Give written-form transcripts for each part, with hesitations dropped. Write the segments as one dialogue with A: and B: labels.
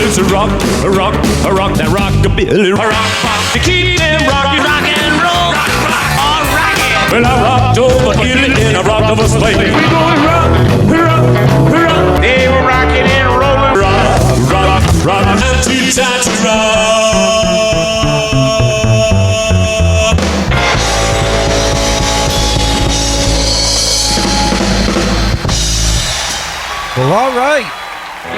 A: is rock, rock, rock that rockabilly. Rock to keep them rocking, rock and roll. All right. Well, I rocked over Italy and I rocked over Spain. We going rock, rock, rock. They were rocking and rolling. Rock, rock, rock. I'm too tired to rock.
B: Well, all right.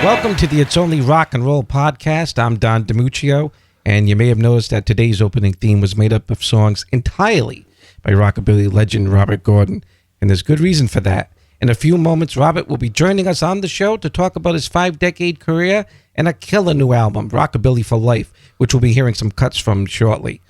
B: Welcome to the It's Only Rock and Roll podcast. I'm Don 𝗵𝘃𝗧𝗘, and you may have noticed that today's opening theme was made up of songs entirely by rockabilly legend Robert Gordon, and there's good reason for that. In a few moments, Robert will be joining us on the show to talk about his 5-decade career and a killer new album, Rockabilly for Life, which we'll be hearing some cuts from shortly.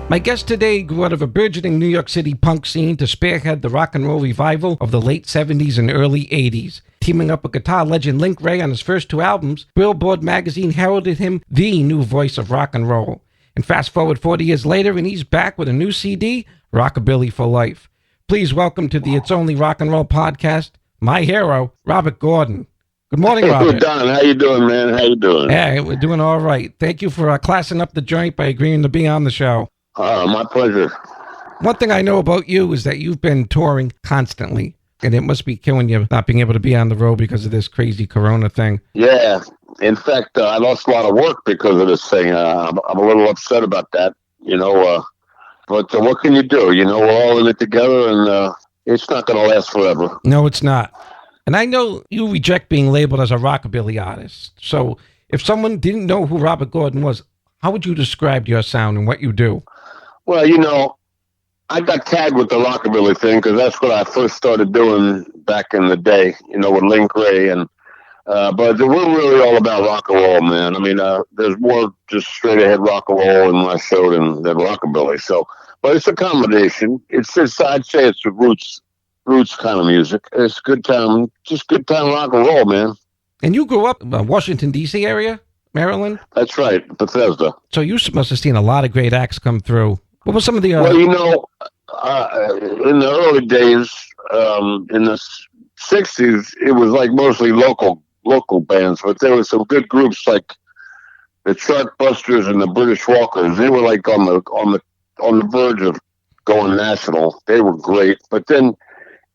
B: My guest today grew out of a burgeoning New York City punk scene to spearhead the rock and roll revival of the late 70s and early 80s. Teaming up with guitar legend Link Wray on his first 2 albums, Billboard magazine heralded him the new voice of rock and roll. And fast forward 40 years later, and he's back with a new CD, Rockabilly for Life. Please welcome to the It's Only Rock and Roll podcast, my hero, Robert Gordon. Good morning, Robert.
C: Hey, Don, how you doing, man? How you doing?
B: Hey, we're doing all right. Thank you for classing up the joint by agreeing to be on the show.
C: My pleasure.
B: One thing I know about you is that you've been touring constantly, and it must be killing you not being able to be on the road because of this crazy corona thing.
C: Yeah. In fact, I lost a lot of work because of this thing. I'm a little upset about that, but what can you do? We're all in it together, and it's not going to last forever.
B: No, it's not. And I know you reject being labeled as a rockabilly artist. So if someone didn't know who Robert Gordon was, how would you describe your sound and what you do?
C: Well, I got tagged with the rockabilly thing because that's what I first started doing back in the day, with Link Wray. But we're really all about rock and roll, man. I mean, there's more just straight ahead rock and roll in my show than rockabilly. So, but it's a combination. I'd say it's a roots kind of music. It's good time rock and roll, man.
B: And you grew up in the Washington, D.C. area, Maryland?
C: That's right, Bethesda.
B: So you must have seen a lot of great acts come through. What was some of the...
C: Well, in the early days, in the 60s, it was like mostly local bands, but there were some good groups like the Chartbusters and the British Walkers. They were like on the verge of going national. They were great. But then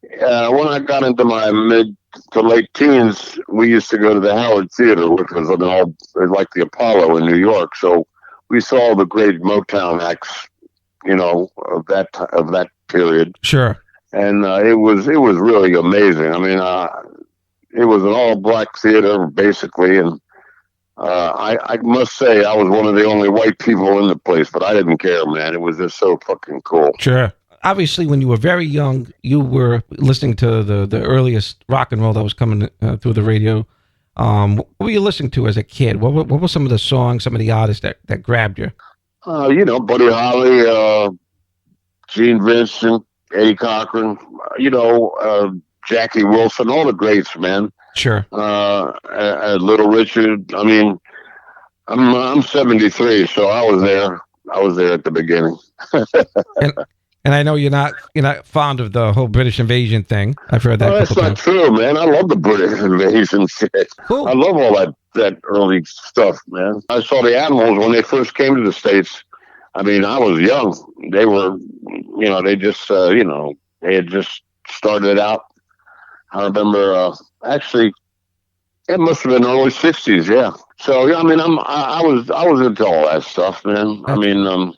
C: when I got into my mid to late teens, we used to go to the Howard Theater, which was like the Apollo in New York. So we saw the great Motown acts, of that period.
B: Sure.
C: And it was really amazing. I mean, it was an all-black theater, basically, and I must say I was one of the only white people in the place, but I didn't care, man. It was just so fucking cool.
B: Sure. Obviously, when you were very young, you were listening to the earliest rock and roll that was coming through the radio. What were you listening to as a kid? What were some of the songs, some of the artists that grabbed you?
C: Buddy Holly, Gene Vincent, Eddie Cochran, Jackie Wilson, all the greats, man.
B: Sure.
C: Little Richard. I mean, I'm 73, so I was there. I was there at the beginning.
B: And I know you're not fond of the whole British invasion thing. I've heard that.
C: That's not true, man. I love the British invasion shit.
B: Cool.
C: I love all that early stuff, man. I saw the Animals when they first came to the States. I mean, I was young. They were, they just, they had just started out. I remember, actually, it must have been early 60s, yeah. So, yeah, I mean, I was into all that stuff, man. I mean,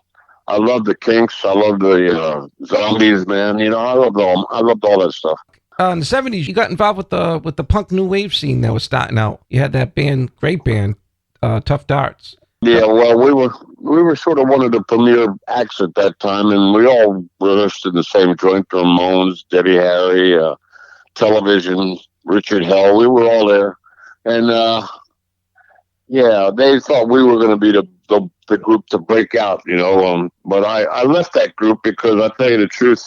C: I love the Kinks. I love the Zombies, man. I loved all that stuff.
B: In the 70s, you got involved with the punk new wave scene that was starting out. You had that band, great band, Tough Darts.
C: Yeah, well, we were sort of one of the premier acts at that time, and we all rehearsed in the same joint. Ramones, Debbie Harry, Television, Richard Hell. We were all there, and they thought we were going to be the group to break out, but I left that group because I tell you the truth,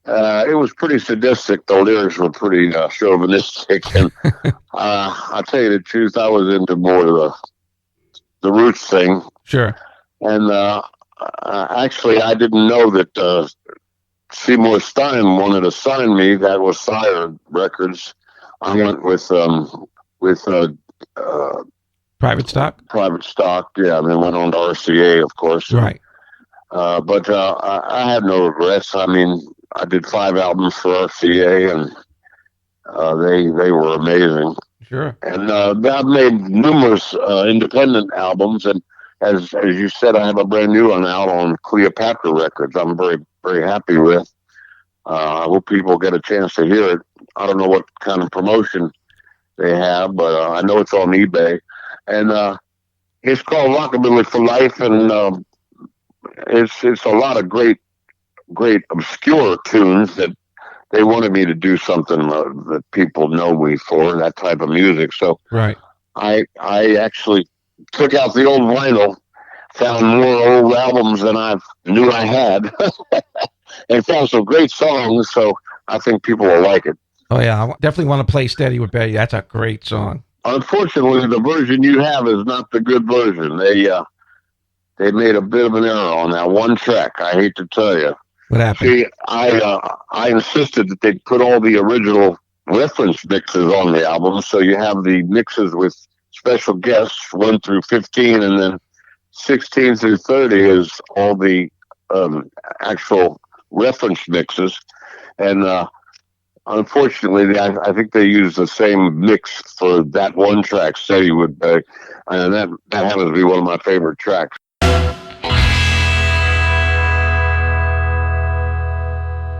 C: it was pretty sadistic. The lyrics were pretty chauvinistic, and I tell you the truth, I was into more of the roots thing.
B: Sure.
C: And actually, I didn't know that Seymour Stein wanted to sign me. That was Sire Records. I went with with
B: Private stock?
C: Private Stock. Yeah, and then went on to RCA, of course.
B: Right.
C: But I have no regrets. I mean, I did 5 albums for RCA, and they were amazing.
B: Sure.
C: And I've made numerous independent albums, and as you said, I have a brand new one out on 𝗀𝗄𝗧𝗃 Records. I'm very, very happy with. I hope people get a chance to hear it. I don't know what kind of promotion they have, but I know it's on eBay. And it's called Rockabilly for Life, and it's a lot of great obscure tunes that they wanted me to do something that people know me for, that type of music. So
B: right.
C: I actually took out the old vinyl, found more old albums than I knew I had, and found some great songs. So I think people will like it.
B: Oh yeah, I definitely want to play Steady with Betty. That's a great song.
C: Unfortunately, the version you have is not the good version. They made a bit of an error on that one track. I hate to tell you.
B: What happened?
C: See, I insisted that they put all the original reference mixes on the album, so you have the mixes with special guests 1 through 15, and then 16 through 30 is all the actual reference mixes. And unfortunately, I think they used the same mix for that one track, Steady with Betty, and that happens to be one of my favorite tracks.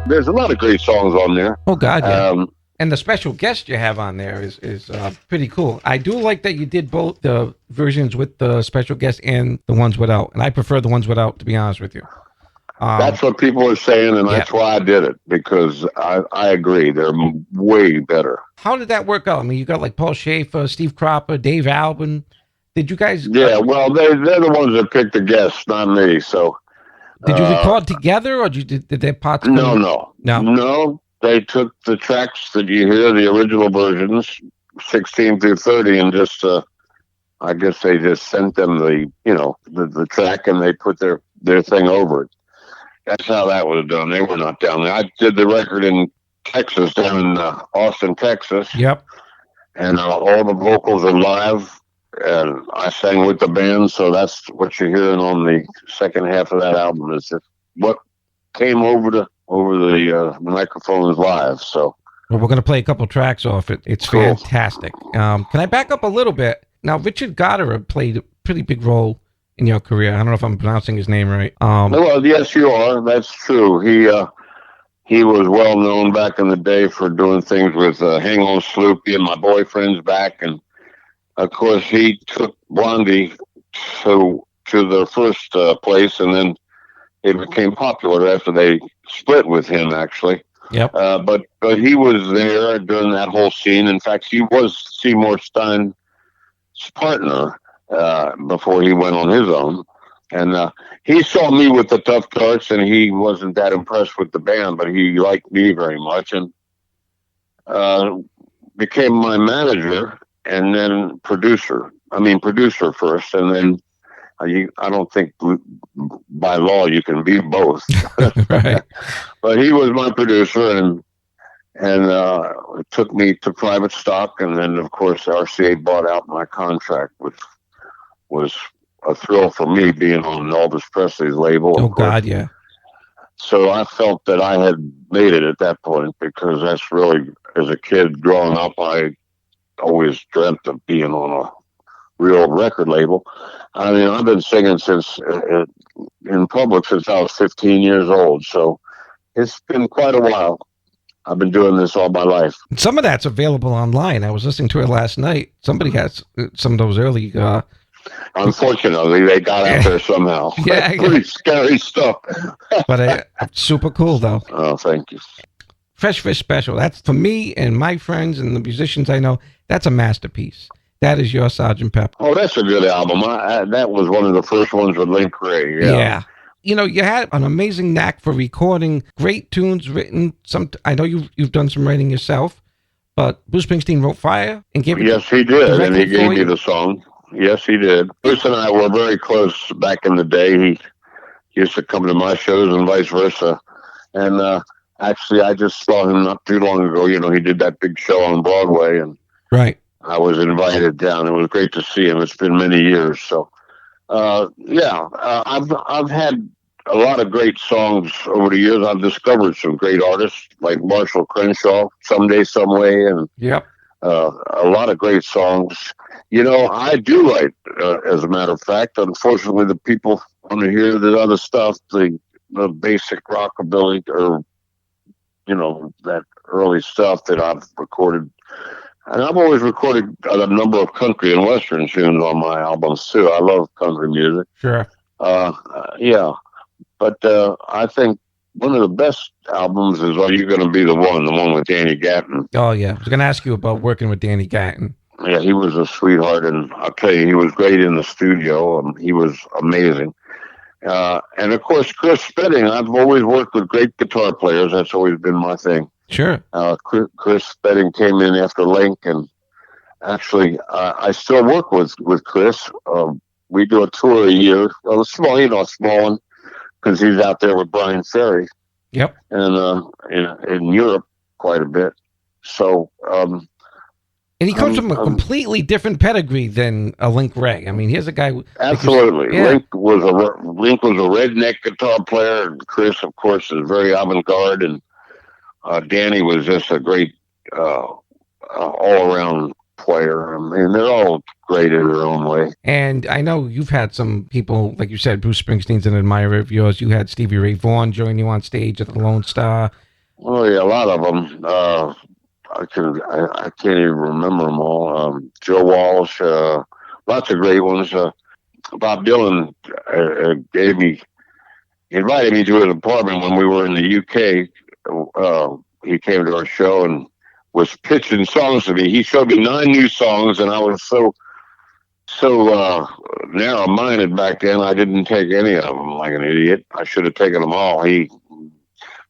C: There's a lot of great songs on there.
B: Oh God, yeah. And the special guest you have on there is pretty cool. I do like that you did both the versions with the special guest and the ones without. And I prefer the ones without, to be honest with you.
C: That's what people are saying, and that's why I did it, because I agree. They're way better.
B: How did that work out? I mean, you got like Paul Schaefer, Steve Cropper, Dave Albin. Did you guys...
C: Yeah, well, they're the ones that picked the guests, not me, so...
B: Did you record together, or did their parts...
C: No. They took the tracks that you hear, the original versions, 16 through 30, and just, I guess they just sent them the track, and they put their thing over it. That's how that was done. They were not down there. I did the record in Texas, down in Austin, Texas.
B: Yep.
C: And all the vocals are live, and I sang with the band, so that's what you're hearing on the second half of that album. Is what came over the microphones live. So,
B: well, we're going to play a couple tracks off it. It's cool. Fantastic. Can I back up a little bit? Now, 𝗃𝗄𝗃𝗃 played a pretty big role in your career. I don't know if I'm pronouncing his name right.
C: Well, yes, you are. That's true. He was well known back in the day for doing things with Hang On Sloopy and My Boyfriend's Back, and of course he took Blondie to the first place, and then it became popular after they split with him, actually.
B: Yep.
C: But he was there during that whole scene. In fact, he was Seymour Stein's partner before he went on his own. And he saw me with the 𝗃𝗃𝗃𝗃, and he wasn't that impressed with the band, but he liked me very much, and became my manager and then producer. I mean, producer first, and then I don't think by law you can be both.
B: Right. But
C: he was my producer, and it took me to Private Stock, and then of course RCA bought out my contract, which was a thrill for me, being on Elvis Presley's label.
B: Oh God, yeah.
C: So I felt that I had made it at that point, because that's really, as a kid growing up, I always dreamt of being on a real record label. I mean, I've been singing in public since I was 15 years old, so it's been quite a while. I've been doing this all my life.
B: Some of that's available online. I was listening to it last night. Somebody has some of those early...
C: Unfortunately, they got out there somehow.
B: Yeah,
C: pretty scary stuff.
B: But super cool, though.
C: Oh, thank you.
B: Fresh Fish Special. That's, for me and my friends and the musicians I know, that's a masterpiece. That is your Sgt. Pepper.
C: Oh, that's a good album. That was one of the first ones with Link Wray.
B: Yeah. You know, you had an amazing knack for recording great tunes written. I know you've done some writing yourself, but Bruce Springsteen wrote Fire and gave it.
C: Yes, he did, and he gave me the song. Yes, he did. Bruce and I were very close back in the day. He used to come to my shows and vice versa. And actually, I just saw him not too long ago. You know, he did that big show on Broadway, and
B: right.
C: I was invited down. It was great to see him. It's been many years. So, I've had a lot of great songs over the years. I've discovered some great artists like Marshall Crenshaw, Someday, Someway, and
B: Yep.
C: a lot of great songs. I do write, as a matter of fact. Unfortunately, the people want to hear the other stuff, the basic rockabilly, or that early stuff that I've recorded. And I've always recorded a number of country and western tunes on my albums too. I love country music.
B: Sure.
C: Yeah, but I think one of the best albums is "Are You Gonna Be the one with Danny Gatton.
B: Oh yeah, I was gonna ask you about working with Danny Gatton.
C: Yeah, he was a sweetheart, and I'll tell you, he was great in the studio. He was amazing. And of course, Chris Spedding. I've always worked with great guitar players. That's always been my thing.
B: Sure.
C: Chris Spedding came in after Link, and actually, I still work with Chris. We do a tour a year, a small one, because he's out there with Brian Ferry.
B: Yep.
C: And in Europe quite a bit. So.
B: And he comes from a completely different pedigree than a Link Wray. I mean, here's a guy.
C: Absolutely. Yeah. Link was a redneck guitar player, and Chris, of course, is very avant-garde, and Danny was just a great all-around player. I mean, they're all great in their own way.
B: And I know you've had some people, like you said, Bruce Springsteen's an admirer of yours. You had Stevie Ray Vaughan join you on stage at the Lone Star.
C: Oh, yeah, a lot of them. I can't even remember them all. Joe Walsh, lots of great ones. Bob Dylan invited me to his apartment when we were in the UK. He came to our show and was pitching songs to me. He showed me 9 new songs, and I was so narrow-minded back then. I didn't take any of them like an idiot. I should have taken them all. He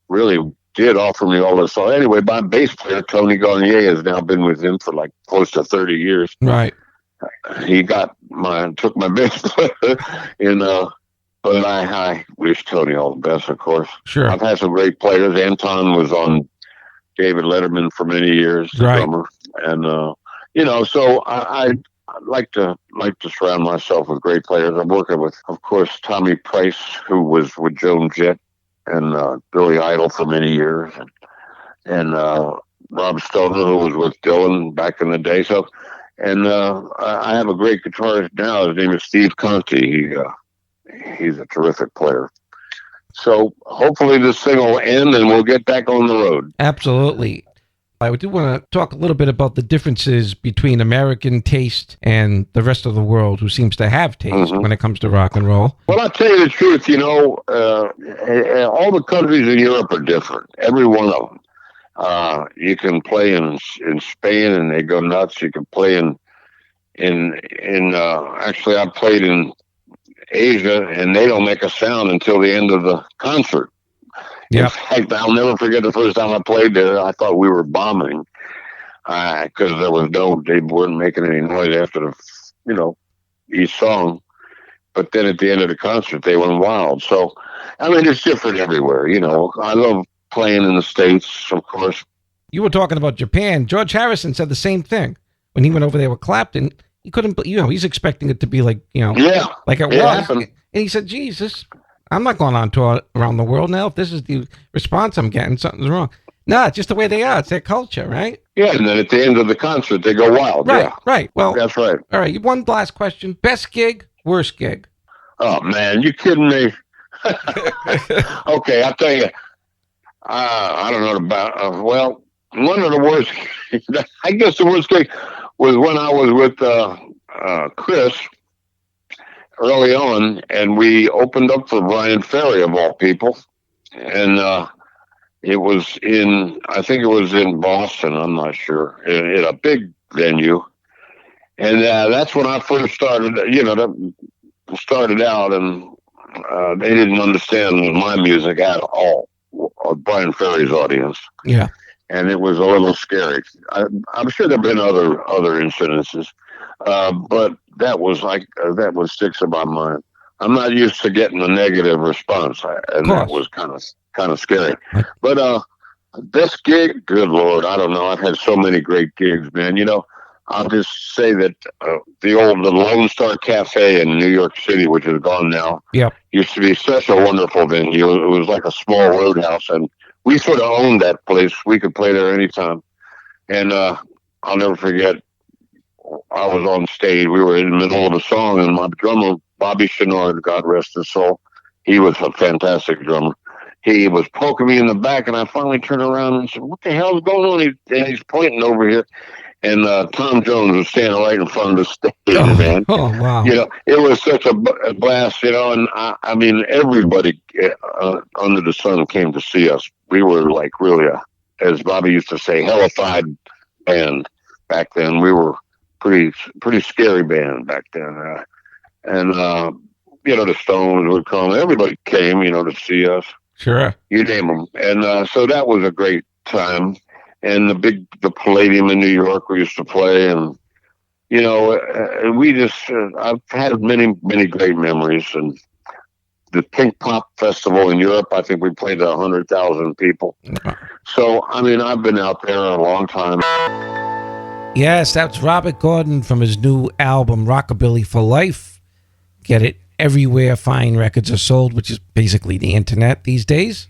C: really did offer me all this. So anyway, my bass player, Tony Garnier, has now been with him for like close to 30 years.
B: Right.
C: He took my bass player, but I wish Tony all the best, of course.
B: Sure.
C: I've had some great players. Anton was on David Letterman for many years, the drummer. And, so I like to surround myself with great players. I'm working with, of course, Tommy Price, who was with Joan Jett and Billy Idol for many years, and Rob Stoner, who was with Dylan back in the day. So, and I have a great guitarist now. His name is Steve Conti. He's a terrific player. So hopefully this thing will end and we'll get back on the road.
B: Absolutely. I do want to talk a little bit about the differences between American taste and the rest of the world, who seems to have taste when it comes to rock and roll.
C: Well, I'll tell you the truth, all the countries in Europe are different, every one of them. You can play in Spain and they go nuts. You can play actually I played in Asia and they don't make a sound until the end of the concert. Yeah. In fact, I'll never forget the first time I played there. I thought we were bombing because they weren't making any noise after each song. But then at the end of the concert, they went wild. So, I mean, it's different everywhere. I love playing in the States, of course.
B: You were talking about Japan. George Harrison said the same thing when he went over there with Clapton. He couldn't, he's expecting it to be like, like it was. Happened. And he said, Jesus. I'm not going on tour around the world now. If this is the response I'm getting, something's wrong. No, it's just the way they are. It's their culture, right?
C: Yeah, and then at the end of the concert, they go wild.
B: Right,
C: yeah.
B: Right. Well,
C: that's right.
B: All right, one last question. Best gig, worst gig?
C: Oh, man, you kidding me? Okay, I'll tell you. I don't know about, one of the worst, I guess the worst gig was when I was with Chris early on, and we opened up for Brian Ferry, of all people. And it was I think it was in Boston, I'm not sure, in a big venue. And that's when I first started, started out, and they didn't understand my music at all, Brian Ferry's audience.
B: Yeah.
C: And it was a little scary. I'm sure there have been other incidences. But that was sticks in my mind. I'm not used to getting a negative response, and that was kind of scary. But best gig, good Lord, I don't know. I've had so many great gigs, man. I'll just say that the Lone Star Cafe in New York City, which is gone now,
B: Yep.
C: used to be such a wonderful venue. It was like a small roadhouse, and we sort of owned that place. We could play there anytime. And I'll never forget, I was on stage. We were in the middle of a song, and my drummer, Bobby Chouinard, God rest his soul, he was a fantastic drummer. He was poking me in the back, and I finally turned around and said, "What the hell's going on?" And he's pointing over here. And Tom Jones was standing right in front of the stage, man.
B: Oh, wow.
C: You know, it was such a blast, you know, and I mean, everybody under the sun came to see us. We were like really, as Bobby used to say, hellified band back then. We were pretty scary band back then. And you know, the Stones would come. Everybody came, you know, to see us.
B: Sure.
C: You name them. And so that was a great time. And the Palladium in New York we used to play, and you know, we just I've had many great memories. And the Pink Pop Festival in Europe, I think we played to 100,000 people. So I mean, I've been out there a long time.
B: Yes, that's Robert Gordon from his new album Rockabilly for Life. Get it everywhere fine records are sold, which is basically the internet these days.